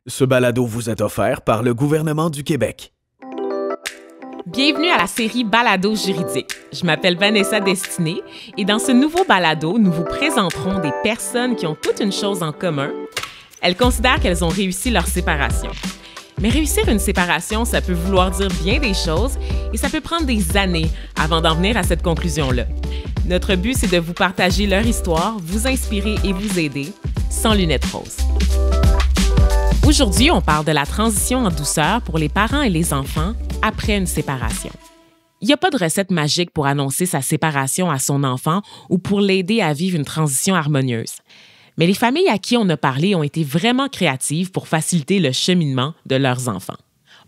Ce balado vous est offert par le gouvernement du Québec. Bienvenue à la série Balado juridique. Je m'appelle Vanessa Destinée et dans ce nouveau balado, nous vous présenterons des personnes qui ont toute une chose en commun. Elles considèrent qu'elles ont réussi leur séparation. Mais réussir une séparation, ça peut vouloir dire bien des choses et ça peut prendre des années avant d'en venir à cette conclusion-là. Notre but, c'est de vous partager leur histoire, vous inspirer et vous aider, sans lunettes roses. Aujourd'hui, on parle de la transition en douceur pour les parents et les enfants après une séparation. Il n'y a pas de recette magique pour annoncer sa séparation à son enfant ou pour l'aider à vivre une transition harmonieuse. Mais les familles à qui on a parlé ont été vraiment créatives pour faciliter le cheminement de leurs enfants.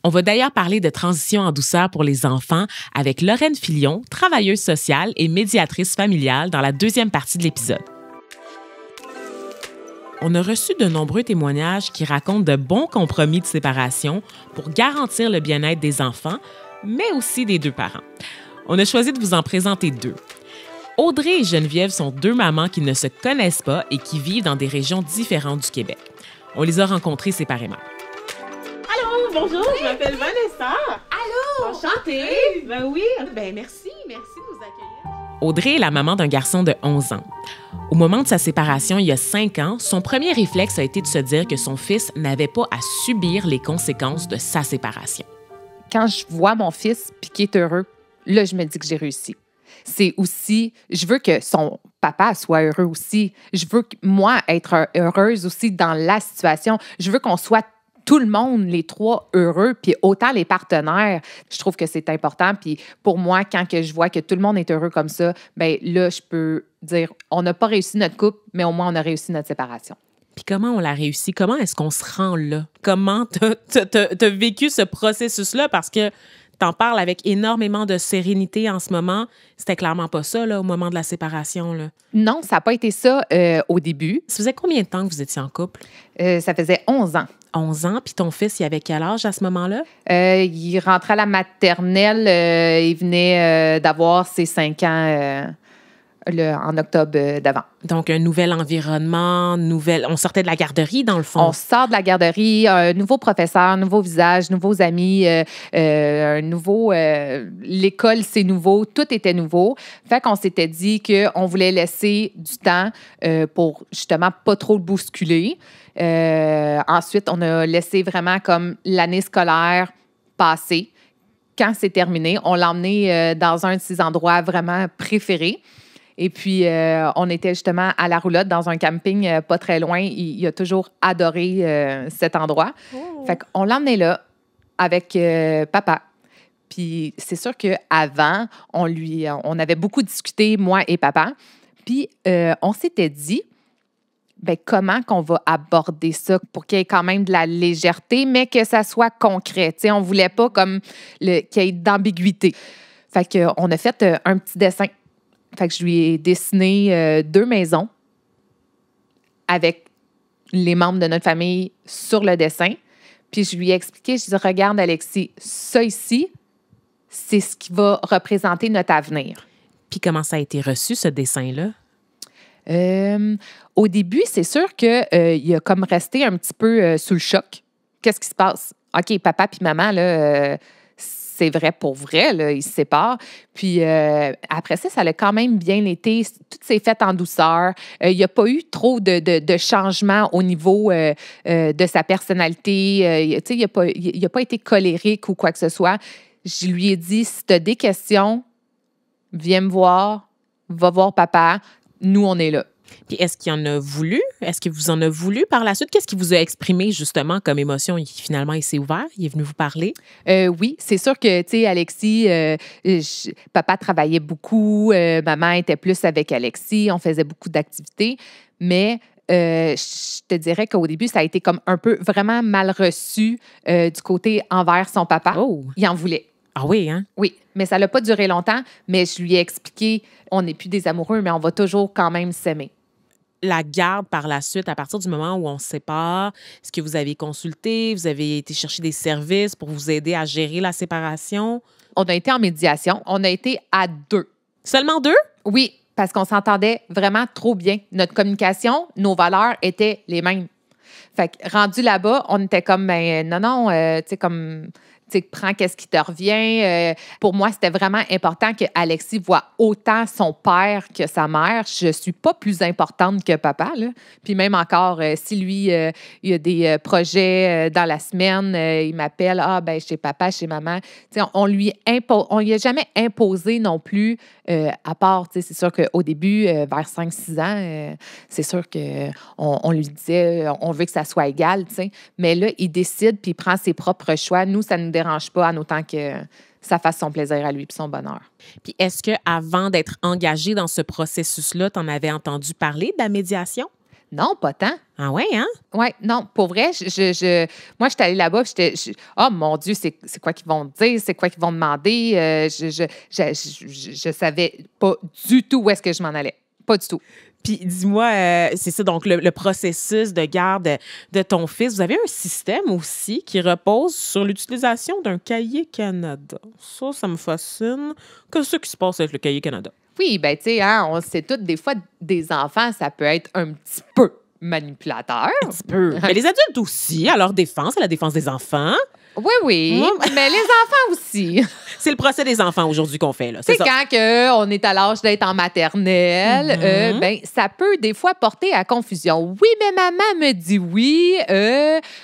On va d'ailleurs parler de transition en douceur pour les enfants avec Lorraine Filion, travailleuse sociale et médiatrice familiale dans la deuxième partie de l'épisode. On a reçu de nombreux témoignages qui racontent de bons compromis de séparation pour garantir le bien-être des enfants, mais aussi des deux parents. On a choisi de vous en présenter deux. Audrey et Geneviève sont deux mamans qui ne se connaissent pas et qui vivent dans des régions différentes du Québec. On les a rencontrées séparément. Allô, bonjour, je m'appelle Vanessa. Allô! Enchantée. Ben oui, merci de nous accueillir. Audrey est la maman d'un garçon de 11 ans. Au moment de sa séparation, il y a 5 ans, son premier réflexe a été de se dire que son fils n'avait pas à subir les conséquences de sa séparation. Quand je vois mon fils puis qu'il est heureux, là, je me dis que j'ai réussi. C'est aussi, je veux que son papa soit heureux aussi. Je veux, moi, être heureuse aussi dans la situation. Je veux qu'on soit tout le monde, les trois, heureux, puis autant les partenaires. Je trouve que c'est important. Puis pour moi, quand que je vois que tout le monde est heureux comme ça, bien là, je peux dire, on n'a pas réussi notre couple, mais au moins, on a réussi notre séparation. Puis comment on l'a réussi? Comment est-ce qu'on se rend là? Comment t'as vécu ce processus-là? Parce que t'en parles avec énormément de sérénité en ce moment. C'était clairement pas ça, là, au moment de la séparation, là. Non, ça n'a pas été ça au début. Ça faisait combien de temps que vous étiez en couple? Ça faisait 11 ans. 11 ans. Puis ton fils, il avait quel âge à ce moment-là? Il rentrait à la maternelle. Il venait d'avoir ses 5 ans en octobre d'avant. Donc, un nouvel environnement, on sortait de la garderie, dans le fond. On sort de la garderie, un nouveau professeur, nouveau visage, nouveaux amis, l'école, c'est nouveau, tout était nouveau. Fait qu'on s'était dit qu'on voulait laisser du temps pour, justement, pas trop le bousculer. Ensuite, on a laissé vraiment comme l'année scolaire passer. Quand c'est terminé, on l'a emmené dans un de ses endroits vraiment préférés. Et puis, on était justement à la roulotte dans un camping pas très loin. Il a toujours adoré cet endroit. Oh. Fait qu'on l'a emmené là avec papa. Puis, c'est sûr qu'avant, on avait beaucoup discuté, moi et papa. Puis, on s'était dit, bien, comment qu'on va aborder ça pour qu'il y ait quand même de la légèreté, mais que ça soit concret. Tu sais, on ne voulait pas comme qu'il y ait d'ambiguïté. Fait qu'on a fait un petit dessin. Fait que je lui ai dessiné 2 maisons avec les membres de notre famille sur le dessin. Puis je lui ai expliqué, je lui ai dit, regarde Alexis, ça ici, c'est ce qui va représenter notre avenir. Puis comment ça a été reçu, ce dessin-là? Au début, c'est sûr qu'il a comme resté un petit peu sous le choc. Qu'est-ce qui se passe? OK, papa puis maman, là... c'est vrai pour vrai, là, ils se séparent. Puis après ça a quand même bien été. Tout s'est fait en douceur. Il n'y a pas eu trop de changements au niveau de sa personnalité. Il n'a pas été colérique ou quoi que ce soit. Je lui ai dit, si tu as des questions, viens me voir, va voir papa. Nous, on est là. Puis est-ce qu'il en a voulu? Est-ce que vous en a voulu par la suite? Qu'est-ce qu'il vous a exprimé justement comme émotion? Finalement, il s'est ouvert? Il est venu vous parler? Oui, c'est sûr que, tu sais, Alexis, papa travaillait beaucoup, maman était plus avec Alexis, on faisait beaucoup d'activités, mais je te dirais qu'au début, ça a été comme un peu vraiment mal reçu du côté envers son papa. Oh! Il en voulait. Ah oui, hein? Oui, mais ça n'a pas duré longtemps, mais je lui ai expliqué, on n'est plus des amoureux, mais on va toujours quand même s'aimer. La garde par la suite, à partir du moment où on se sépare, est-ce que vous avez consulté, vous avez été chercher des services pour vous aider à gérer la séparation? On a été en médiation. On a été à 2. Seulement 2? Oui, parce qu'on s'entendait vraiment trop bien. Notre communication, nos valeurs étaient les mêmes. Fait que rendu là-bas, on était comme, ben non, tu sais, comme... Tu sais, prends qu'est-ce qui te revient. Pour moi, c'était vraiment important que Alexis voit autant son père que sa mère. Je suis pas plus importante que papa, là. Puis même encore, si lui, il y a des projets dans la semaine, il m'appelle, ben chez papa, chez maman. Tu sais, on lui a jamais imposé non plus, à part, tu sais, c'est sûr qu'au début, vers 5-6 ans, c'est sûr qu'on lui disait, on veut que ça soit égal, tu sais. Mais là, il décide puis il prend ses propres choix. Nous, ça nous dérange pas, en autant que ça fasse son plaisir à lui puis son bonheur. Puis est-ce qu'avant d'être engagé dans ce processus-là, tu en avais entendu parler de la médiation? Non, pas tant. Ah ouais, hein? Oui, non, pour vrai, moi, je suis allée là-bas, oh mon Dieu, c'est quoi qu'ils vont dire, c'est quoi qu'ils vont demander. Je savais pas du tout où est-ce que je m'en allais. Pas du tout. Puis dis-moi, c'est ça, donc le processus de garde de ton fils, vous avez un système aussi qui repose sur l'utilisation d'un cahier Canada. Ça me fascine. Qu'est-ce qui se passe avec le cahier Canada? Oui, ben tu sais, hein, on sait toutes, des fois, des enfants, ça peut être un petit peu manipulateur. Un petit peu. Mais les adultes aussi, à leur défense, à la défense des enfants. Oui, mais les enfants aussi. C'est le procès des enfants aujourd'hui qu'on fait, là. C'est ça. Quand on est à l'âge d'être en maternelle, ben ça peut des fois porter à confusion. Oui, mais maman me dit oui.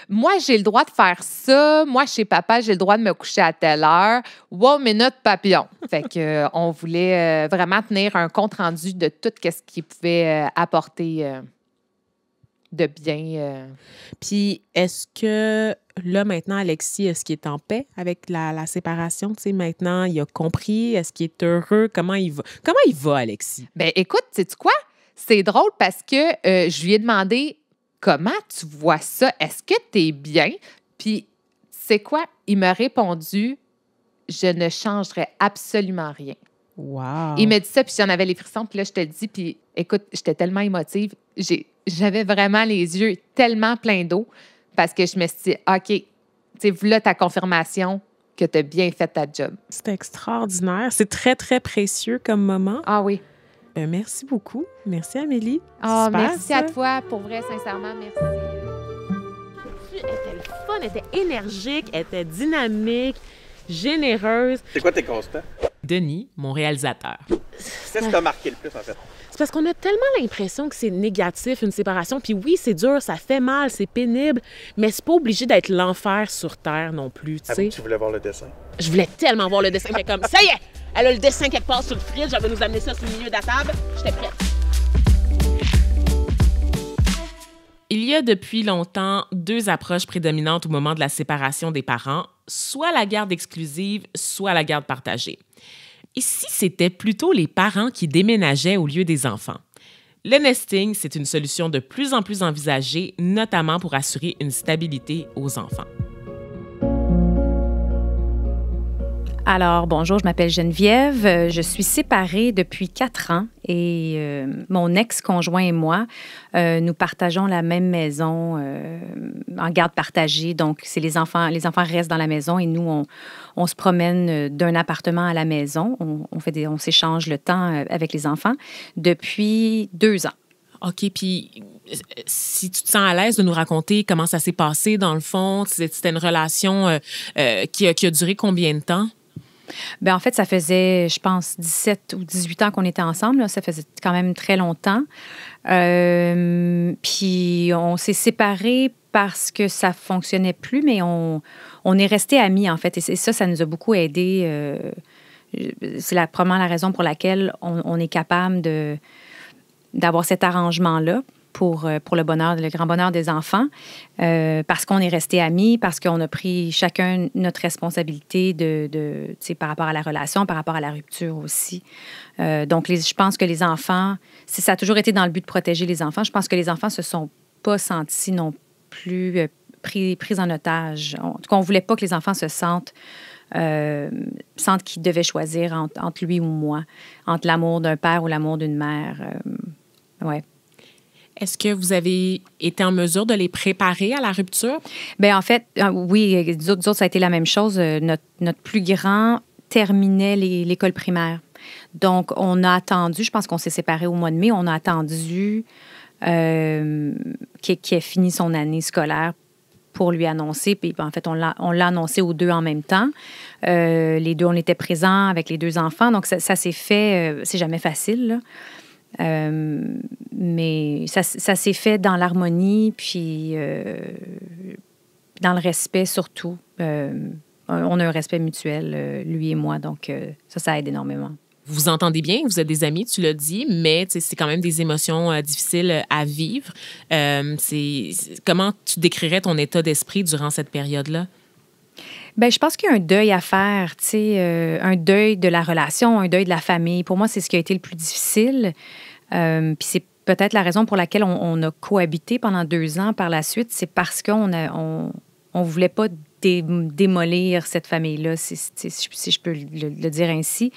Moi, j'ai le droit de faire ça. Moi, chez papa, j'ai le droit de me coucher à telle heure. Wow, mais notre papillon. Fait que on voulait vraiment tenir un compte-rendu de tout ce qui pouvait apporter de bien. Puis, est-ce que là, maintenant, Alexis, est-ce qu'il est en paix avec la séparation? Tu sais, maintenant, il a compris. Est-ce qu'il est heureux? Comment il va? Comment il va, Alexis? Ben écoute, sais-tu quoi? C'est drôle parce que je lui ai demandé comment tu vois ça? Est-ce que tu es bien? Puis, c'est quoi? Il m'a répondu, je ne changerai absolument rien. Wow! Il m'a dit ça, puis j'en avais les frissons, puis là, je te le dis, puis écoute, j'étais tellement émotive. J'avais vraiment les yeux tellement pleins d'eau parce que je me suis dit, OK, tu sais, voilà ta confirmation que tu as bien fait ta job. C'est extraordinaire. C'est très, très précieux comme moment. Ah oui. Merci beaucoup. Merci, Amélie. Ah, Super, merci ça. à toi, pour vrai, sincèrement, merci. Elle était le fun, elle était énergique, elle était dynamique, généreuse. C'est quoi tes constats? Denis, mon réalisateur. Qu'est-ce qui t'a marqué le plus, en fait? C'est parce qu'on a tellement l'impression que c'est négatif, une séparation. Puis oui, c'est dur, ça fait mal, c'est pénible, mais c'est pas obligé d'être l'enfer sur Terre non plus, tu sais. Tu voulais voir le dessin? Je voulais tellement voir le dessin, mais comme, ça y est, elle a le dessin quelque part sur le fridge, elle va nous amener ça sur le milieu de la table. J'étais prête. Il y a depuis longtemps 2 approches prédominantes au moment de la séparation des parents, soit la garde exclusive, soit la garde partagée. Ici, c'était plutôt les parents qui déménageaient au lieu des enfants. Le nesting, c'est une solution de plus en plus envisagée, notamment pour assurer une stabilité aux enfants. Alors, bonjour, je m'appelle Geneviève. Je suis séparée depuis 4 ans et mon ex-conjoint et moi, nous partageons la même maison en garde partagée. Donc, c'est les enfants restent dans la maison et nous, on se promène d'un appartement à la maison. On s'échange le temps avec les enfants depuis 2 ans. OK, puis si tu te sens à l'aise de nous raconter comment ça s'est passé, dans le fond, c'était une relation qui a duré combien de temps? Bien, en fait, ça faisait, je pense, 17 ou 18 ans qu'on était ensemble. Là. Ça faisait quand même très longtemps. Puis, on s'est séparés parce que ça fonctionnait plus, mais on est restés amis, en fait. Et ça nous a beaucoup aidés. C'est probablement la raison pour laquelle on est capable d'avoir cet arrangement-là pour le bonheur, le grand bonheur des enfants, parce qu'on est restés amis, parce qu'on a pris chacun notre responsabilité par rapport à la relation, par rapport à la rupture aussi. Donc, je pense que les enfants, ça a toujours été dans le but de protéger les enfants. Je pense que les enfants se sont pas sentis non plus pris en otage. En tout cas, on voulait pas que les enfants se sentent qu'ils devaient choisir entre lui ou moi, entre l'amour d'un père ou l'amour d'une mère. Ouais. Est-ce que vous avez été en mesure de les préparer à la rupture? Bien, en fait, oui, nous autres, ça a été la même chose. Notre plus grand terminait l'école primaire. Donc, on a attendu, je pense qu'on s'est séparés au mois de mai, on a attendu qui a fini son année scolaire pour lui annoncer. Puis, en fait, on l'a annoncé aux deux en même temps. Les deux, on était présents avec les deux enfants. Donc, ça s'est fait... c'est jamais facile, là. Mais ça s'est fait dans l'harmonie, puis dans le respect surtout. On a un respect mutuel, lui et moi. Donc, ça aide énormément. Vous vous entendez bien, vous êtes des amis, tu l'as dit, mais c'est quand même des émotions difficiles à vivre. Comment tu décrirais ton état d'esprit durant cette période-là? Bien, je pense qu'il y a un deuil à faire, tu sais, un deuil de la relation, un deuil de la famille. Pour moi, c'est ce qui a été le plus difficile. Puis c'est peut-être la raison pour laquelle on a cohabité pendant 2 ans par la suite. C'est parce qu'on voulait pas démolir cette famille-là, si je peux le dire ainsi.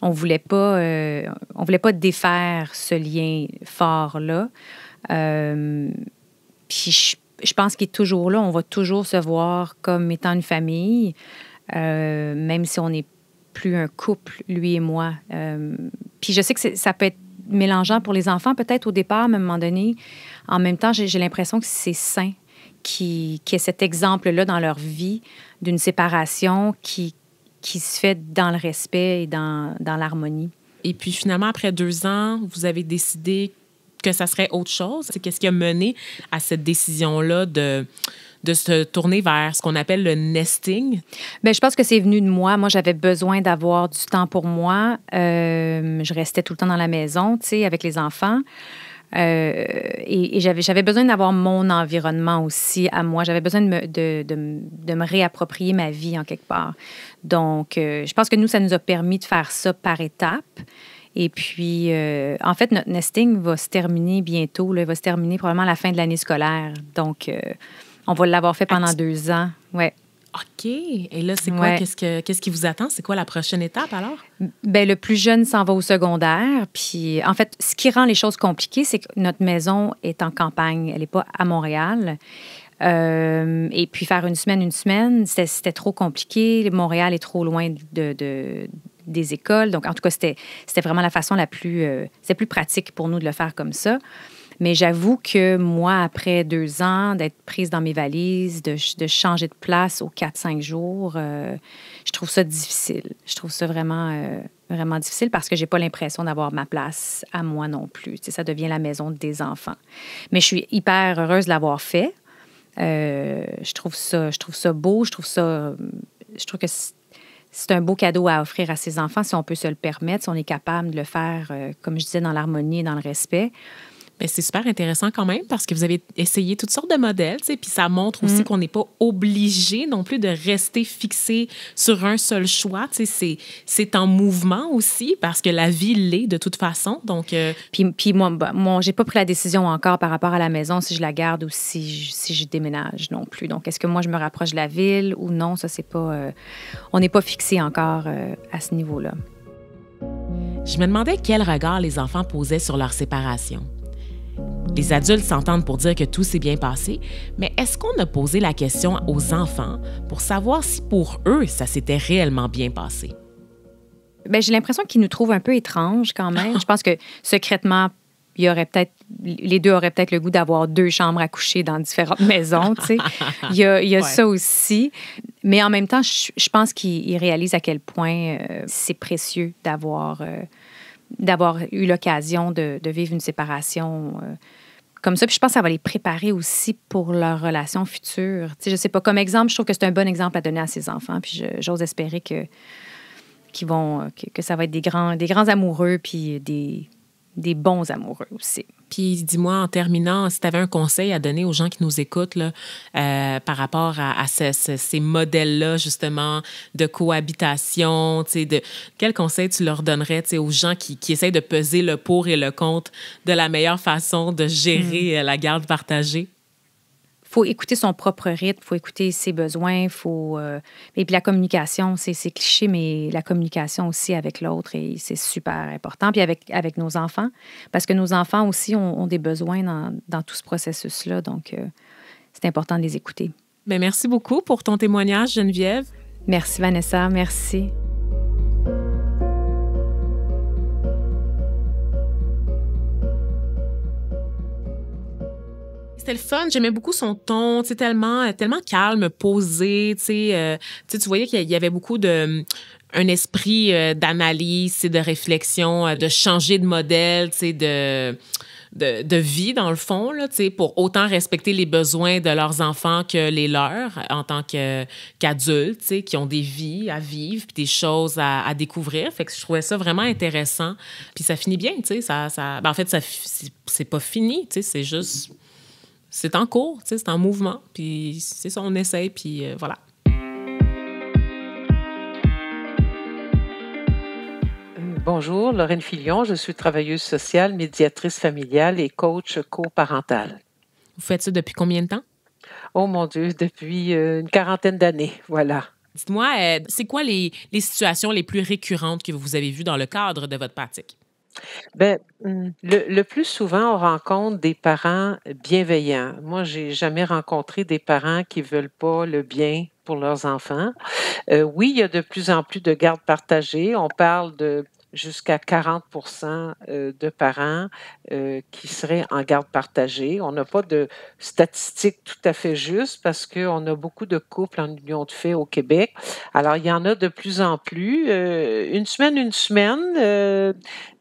On voulait pas défaire ce lien fort-là. Puis je pense qu'il est toujours là. On va toujours se voir comme étant une famille, même si on n'est plus un couple, lui et moi. Puis je sais que ça peut être mélangeant pour les enfants, peut-être au départ, à un moment donné. En même temps, j'ai l'impression que c'est sain qu'il y ait cet exemple-là dans leur vie d'une séparation qui se fait dans le respect et dans l'harmonie. Et puis finalement, après 2 ans, vous avez décidé que ça serait autre chose. Qu'est-ce qui a mené à cette décision-là de se tourner vers ce qu'on appelle le nesting? Bien, je pense que c'est venu de moi. Moi, j'avais besoin d'avoir du temps pour moi. Je restais tout le temps dans la maison, tu sais, avec les enfants. Et j'avais besoin d'avoir mon environnement aussi à moi. J'avais besoin de me réapproprier ma vie en quelque part. Donc, je pense que nous, ça nous a permis de faire ça par étapes. Et puis, en fait, notre nesting va se terminer bientôt. Là, il va se terminer probablement à la fin de l'année scolaire. Donc, on va l'avoir fait pendant 2 ans. Ouais. OK. Et là, c'est quoi? Qu'est-ce qui vous attend? C'est quoi la prochaine étape, alors? Bien, le plus jeune s'en va au secondaire. Puis, en fait, ce qui rend les choses compliquées, c'est que notre maison est en campagne. Elle n'est pas à Montréal. Et puis, faire une semaine, c'était trop compliqué. Montréal est trop loin des écoles. Donc, en tout cas, c'était vraiment la façon la plus... c'était plus pratique pour nous de le faire comme ça. Mais j'avoue que moi, après 2 ans, d'être prise dans mes valises, de changer de place aux 4-5 jours, je trouve ça difficile. Je trouve ça vraiment, vraiment difficile parce que j'ai pas l'impression d'avoir ma place à moi non plus. Tu sais, ça devient la maison des enfants. Mais je suis hyper heureuse de l'avoir fait. Je trouve ça beau. Je trouve que c'est un beau cadeau à offrir à ses enfants si on peut se le permettre, si on est capable de le faire, comme je disais, dans l'harmonie et dans le respect. Bien, c'est super intéressant quand même parce que vous avez essayé toutes sortes de modèles, tu sais, puis ça montre aussi qu'on n'est pas obligé non plus de rester fixé sur un seul choix. Tu sais, c'est en mouvement aussi parce que la vie l'est de toute façon. Donc, Puis moi, j'ai pas pris la décision encore par rapport à la maison si je la garde ou si je déménage non plus. Donc, est-ce que moi, je me rapproche de la ville ou non? Ça, c'est pas... on n'est pas fixé encore à ce niveau-là. Je me demandais quel regard les enfants posaient sur leur séparation. Les adultes s'entendent pour dire que tout s'est bien passé, mais est-ce qu'on a posé la question aux enfants pour savoir si pour eux, ça s'était réellement bien passé? Bien, j'ai l'impression qu'ils nous trouvent un peu étranges quand même. Je pense que secrètement, les deux auraient peut-être le goût d'avoir 2 chambres à coucher dans différentes maisons, tu sais. Il y a ça aussi. Mais en même temps, je pense qu'ils réalisent à quel point c'est précieux d'avoir eu l'occasion de vivre une séparation comme ça. Puis je pense que ça va les préparer aussi pour leur relation future. Tu sais, je sais pas, comme exemple, je trouve que c'est un bon exemple à donner à ses enfants. Puis j'ose espérer que ça va être des grands amoureux puis des bons amoureux aussi. Puis dis-moi, en terminant, si tu avais un conseil à donner aux gens qui nous écoutent là, par rapport à ces modèles-là, justement, de cohabitation, quel conseil tu leur donnerais aux gens qui essayent de peser le pour et le contre de la meilleure façon de gérer la garde partagée? Il faut écouter son propre rythme, il faut écouter ses besoins, et puis la communication, c'est cliché, mais la communication aussi avec l'autre, et c'est super important. Puis avec nos enfants, parce que nos enfants aussi ont des besoins dans tout ce processus-là, donc c'est important de les écouter. Bien, merci beaucoup pour ton témoignage, Geneviève. Merci, Vanessa, merci. C'était le fun. J'aimais beaucoup son ton, tu sais, tellement calme, posé, tu voyais qu'il y avait beaucoup un esprit d'analyse et de réflexion, de changer de modèle, tu sais, de vie, dans le fond, là, tu sais, pour autant respecter les besoins de leurs enfants que les leurs en tant qu'adultes, tu sais, qui ont des vies à vivre puis des choses à découvrir. Fait que je trouvais ça vraiment intéressant. Puis ça finit bien, tu sais. Ben, en fait, c'est pas fini, tu sais, c'est juste... C'est en cours, tu sais, c'est en mouvement. Puis c'est ça, on essaye, puis voilà. Bonjour, Lorraine Filion, je suis travailleuse sociale, médiatrice familiale et coach coparental. Vous faites ça depuis combien de temps? Oh mon Dieu, depuis une quarantaine d'années, voilà. Dites-moi, c'est quoi les situations les plus récurrentes que vous avez vues dans le cadre de votre pratique? Ben, le plus souvent, on rencontre des parents bienveillants. Moi, j'ai jamais rencontré des parents qui veulent pas le bien pour leurs enfants. Oui, il y a de plus en plus de gardes partagées. On parle de jusqu'à 40% de parents qui seraient en garde partagée. On n'a pas de statistiques tout à fait justes parce qu'on a beaucoup de couples en union de fait au Québec. Alors, il y en a de plus en plus. Une semaine,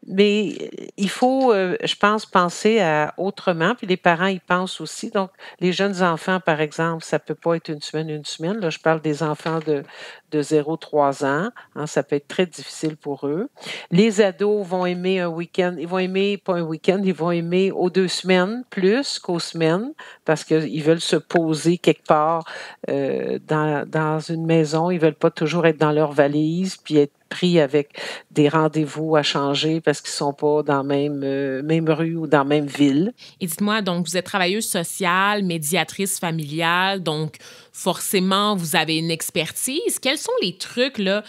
mais il faut, je pense, penser à autrement. Puis les parents y pensent aussi. Donc, les jeunes enfants, par exemple, ça peut pas être une semaine. Là, je parle des enfants de 0-3 ans. Hein, ça peut être très difficile pour eux. Les ados vont aimer un week-end. Ils vont aimer, pas un week-end, ils vont aimer aux 2 semaines plus qu'aux semaines parce qu'ils veulent se poser quelque part dans une maison. Ils veulent pas toujours être dans leur valise puis être pris avec des rendez-vous à changer parce qu'ils sont pas dans la même rue ou dans la même ville. Et dites-moi, donc, vous êtes travailleuse sociale, médiatrice familiale, donc forcément, vous avez une expertise. Quels sont les trucs là,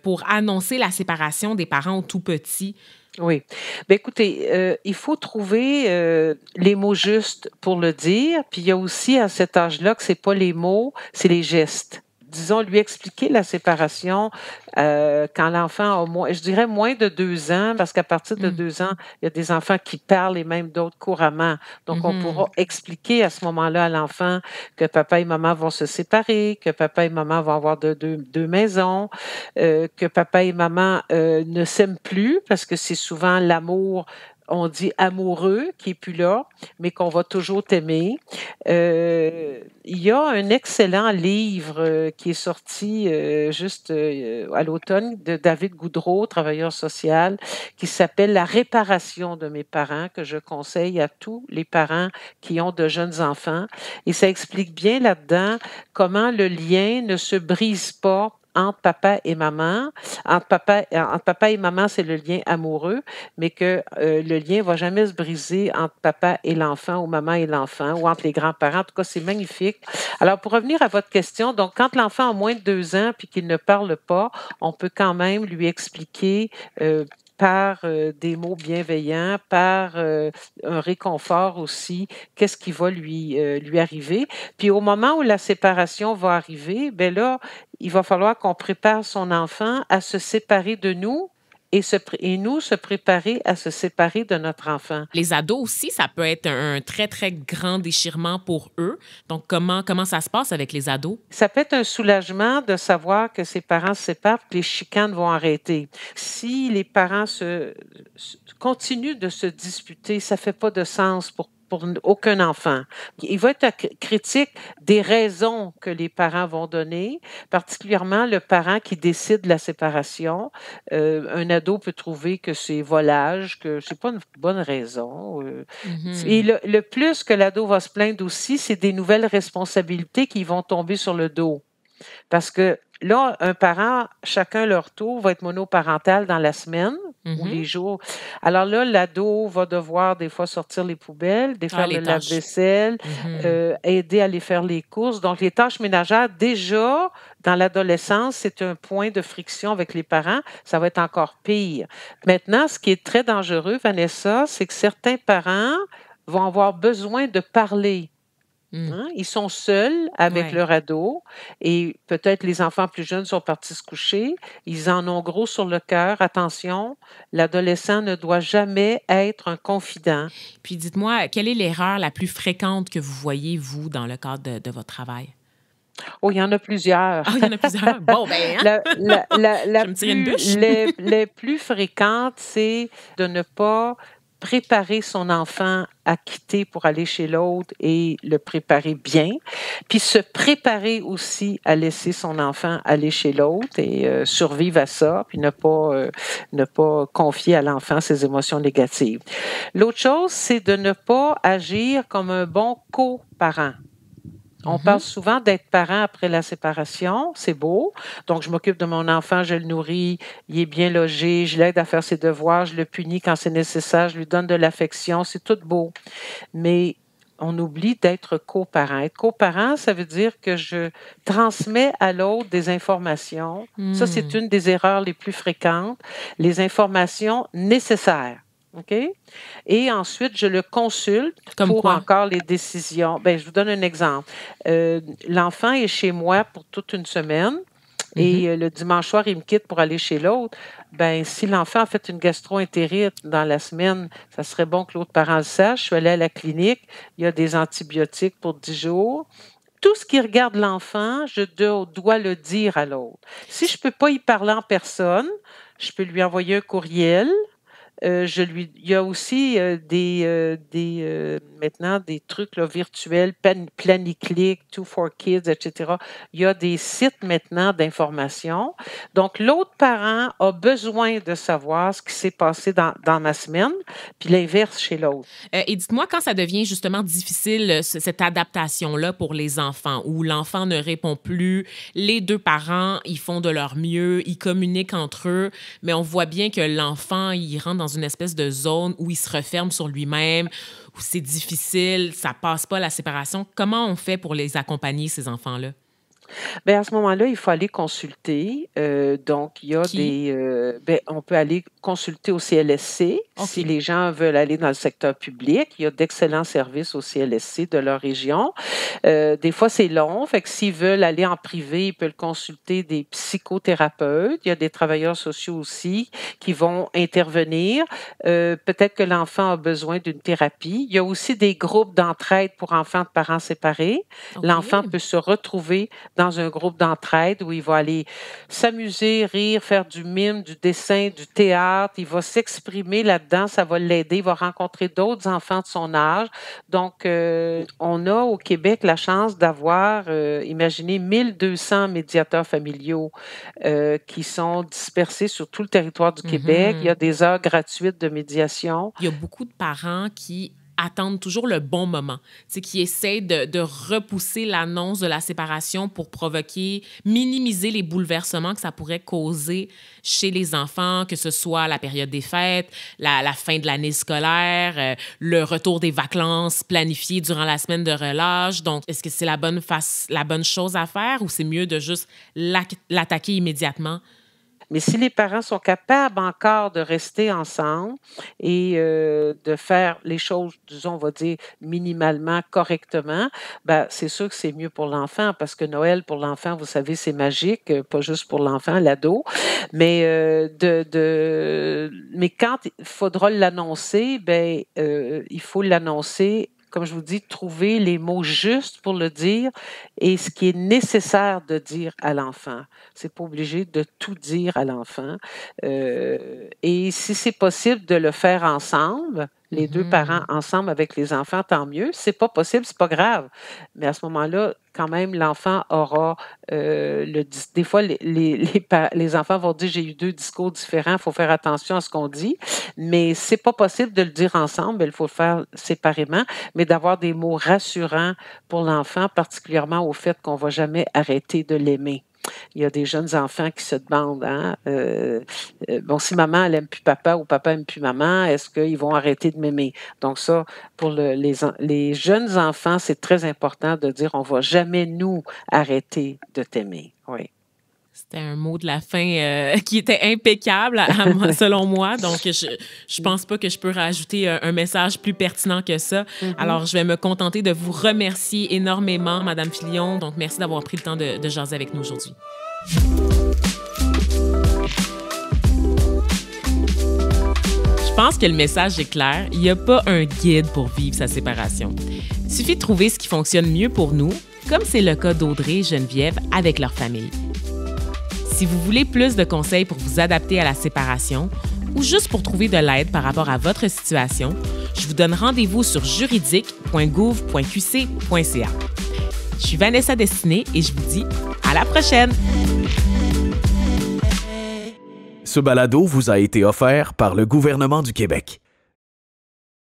pour annoncer la séparation des parents aux tout petits? Oui. Bien, écoutez, il faut trouver les mots justes pour le dire. Puis il y a aussi à cet âge-là que c'est pas les mots, c'est les gestes. Disons, lui expliquer la séparation quand l'enfant a moins de 2 ans, parce qu'à partir de 2 ans, il y a des enfants qui parlent et même d'autres couramment. Donc, on pourra expliquer à ce moment-là à l'enfant que papa et maman vont se séparer, que papa et maman vont avoir deux maisons, que papa et maman ne s'aiment plus, parce que c'est souvent l'amour. On dit amoureux qui est plus là, mais qu'on va toujours t'aimer. Il y a un excellent livre qui est sorti juste à l'automne de David Goudreau, travailleur social, qui s'appelle La réparation de mes parents, que je conseille à tous les parents qui ont de jeunes enfants. Et ça explique bien là-dedans comment le lien ne se brise pas entre papa et maman. Entre papa et maman, c'est le lien amoureux, mais que le lien ne va jamais se briser entre papa et l'enfant ou maman et l'enfant ou entre les grands-parents. En tout cas, c'est magnifique. Alors, pour revenir à votre question, donc quand l'enfant a moins de 2 ans puis qu'il ne parle pas, on peut quand même lui expliquer par des mots bienveillants, par un réconfort aussi, qu'est-ce qui va lui arriver. Puis au moment où la séparation va arriver, ben là, il va falloir qu'on prépare son enfant à se séparer de nous et nous se préparer à se séparer de notre enfant. Les ados aussi, ça peut être un très, très grand déchirement pour eux. Donc, comment ça se passe avec les ados? Ça peut être un soulagement de savoir que ses parents se séparent, que les chicanes vont arrêter. Si les parents continuent de se disputer, ça fait pas de sens pour aucun enfant. Il va être critique des raisons que les parents vont donner, particulièrement le parent qui décide de la séparation. Un ado peut trouver que c'est volage, que c'est pas une bonne raison. Et le plus que l'ado va se plaindre aussi, c'est des nouvelles responsabilités qui vont tomber sur le dos. Parce que là, un parent, chacun leur tour, va être monoparental dans la semaine ou les jours. Alors là, l'ado va devoir des fois sortir les poubelles, défaire le lave-vaisselle, aider à aller faire les courses. Donc, les tâches ménagères, déjà, dans l'adolescence, c'est un point de friction avec les parents. Ça va être encore pire. Maintenant, ce qui est très dangereux, Vanessa, c'est que certains parents vont avoir besoin de parler Hein? Ils sont seuls avec Ouais. leur ado et peut-être les enfants plus jeunes sont partis se coucher. Ils en ont gros sur le cœur. Attention, l'adolescent ne doit jamais être un confident. Puis dites-moi, quelle est l'erreur la plus fréquente que vous voyez, vous, dans le cadre de votre travail? Oh, il y en a plusieurs. Ah, il y en a plusieurs. Bon, ben, hein? La Je vais me tirer une plus, bûche. les plus fréquentes, c'est de ne pas préparer son enfant à quitter pour aller chez l'autre et le préparer bien, puis se préparer aussi à laisser son enfant aller chez l'autre et survivre à ça, puis ne pas confier à l'enfant ses émotions négatives. L'autre chose, c'est de ne pas agir comme un bon coparent. On parle souvent d'être parent après la séparation, c'est beau. Donc, je m'occupe de mon enfant, je le nourris, il est bien logé, je l'aide à faire ses devoirs, je le punis quand c'est nécessaire, je lui donne de l'affection, c'est tout beau. Mais on oublie d'être coparent. Être coparent, ça veut dire que je transmets à l'autre des informations. Ça, c'est une des erreurs les plus fréquentes, les informations nécessaires. OK? Et ensuite, je le consulte Comme pour quoi? encore les décisions. Ben, je vous donne un exemple. L'enfant est chez moi pour toute une semaine et le dimanche soir, il me quitte pour aller chez l'autre. Ben, si l'enfant a fait une gastro-entérite dans la semaine, ça serait bon que l'autre parent le sache. Je suis allée à la clinique, il y a des antibiotiques pour 10 jours. Tout ce qui regarde l'enfant, je dois le dire à l'autre. Si je ne peux pas y parler en personne, je peux lui envoyer un courriel. Il y a aussi maintenant des trucs là, virtuels, Planiclick, Two for Kids, etc. Il y a des sites maintenant d'information. Donc, l'autre parent a besoin de savoir ce qui s'est passé dans ma semaine, puis l'inverse chez l'autre. Et dites-moi, quand ça devient justement difficile, cette adaptation-là pour les enfants, où l'enfant ne répond plus, les deux parents, ils font de leur mieux, ils communiquent entre eux, mais on voit bien que l'enfant, il rentre dans une espèce de zone où il se referme sur lui-même, où c'est difficile, ça passe pas la séparation. Comment on fait pour les accompagner, ces enfants-là? Bien, à ce moment-là, il faut aller consulter. Donc, il y a Qui? on peut aller consulter au CLSC si OK. les gens veulent aller dans le secteur public. Il y a d'excellents services au CLSC de leur région. Des fois, c'est long. Fait que s'ils veulent aller en privé, ils peuvent consulter des psychothérapeutes. Il y a des travailleurs sociaux aussi qui vont intervenir. Peut-être que l'enfant a besoin d'une thérapie. Il y a aussi des groupes d'entraide pour enfants de parents séparés. OK. L'enfant peut se retrouver dans un groupe d'entraide où il va aller s'amuser, rire, faire du mime, du dessin, du théâtre. Il va s'exprimer là-dedans, ça va l'aider. Il va rencontrer d'autres enfants de son âge. Donc, on a au Québec la chance d'avoir, imaginez, 1200 médiateurs familiaux qui sont dispersés sur tout le territoire du Québec. Il y a des heures gratuites de médiation. Il y a beaucoup de parents qui attendent toujours le bon moment, qui essaient de repousser l'annonce de la séparation pour provoquer, minimiser les bouleversements que ça pourrait causer chez les enfants, que ce soit la période des fêtes, la fin de l'année scolaire, le retour des vacances planifiées durant la semaine de relâche. Donc, est-ce que c'est la bonne chose à faire ou c'est mieux de juste l'attaquer immédiatement? Mais si les parents sont capables encore de rester ensemble et de faire les choses, disons, on va dire, minimalement, correctement, ben, c'est sûr que c'est mieux pour l'enfant parce que Noël, pour l'enfant, vous savez, c'est magique, pas juste pour l'enfant, l'ado. Mais, mais quand il faudra l'annoncer, ben, il faut l'annoncer comme je vous dis, trouver les mots justes pour le dire et ce qui est nécessaire de dire à l'enfant. C'est pas obligé de tout dire à l'enfant. Et si c'est possible de le faire ensemble, les deux parents ensemble avec les enfants, tant mieux. Si c'est pas possible, c'est pas grave. Mais à ce moment-là, quand même, l'enfant aura des fois, les enfants vont dire j'ai eu deux discours différents, il faut faire attention à ce qu'on dit. Mais c'est pas possible de le dire ensemble, il faut le faire séparément, mais d'avoir des mots rassurants pour l'enfant, particulièrement au fait qu'on va jamais arrêter de l'aimer. Il y a des jeunes enfants qui se demandent, hein, bon, si maman, elle aime plus papa ou papa aime plus maman, est-ce qu'ils vont arrêter de m'aimer? Donc ça, pour les jeunes enfants, c'est très important de dire, on va jamais nous arrêter de t'aimer. Oui. C'était un mot de la fin qui était impeccable selon moi. Donc, je pense pas que je peux rajouter un message plus pertinent que ça. Alors, je vais me contenter de vous remercier énormément, Madame Filion. Donc, merci d'avoir pris le temps de jaser avec nous aujourd'hui. Je pense que le message est clair. Il n'y a pas un guide pour vivre sa séparation. Il suffit de trouver ce qui fonctionne mieux pour nous, comme c'est le cas d'Audrey et Geneviève avec leur famille. Si vous voulez plus de conseils pour vous adapter à la séparation ou juste pour trouver de l'aide par rapport à votre situation, je vous donne rendez-vous sur juridique.gouv.qc.ca. Je suis Vanessa Destinée et je vous dis à la prochaine! Ce balado vous a été offert par le gouvernement du Québec.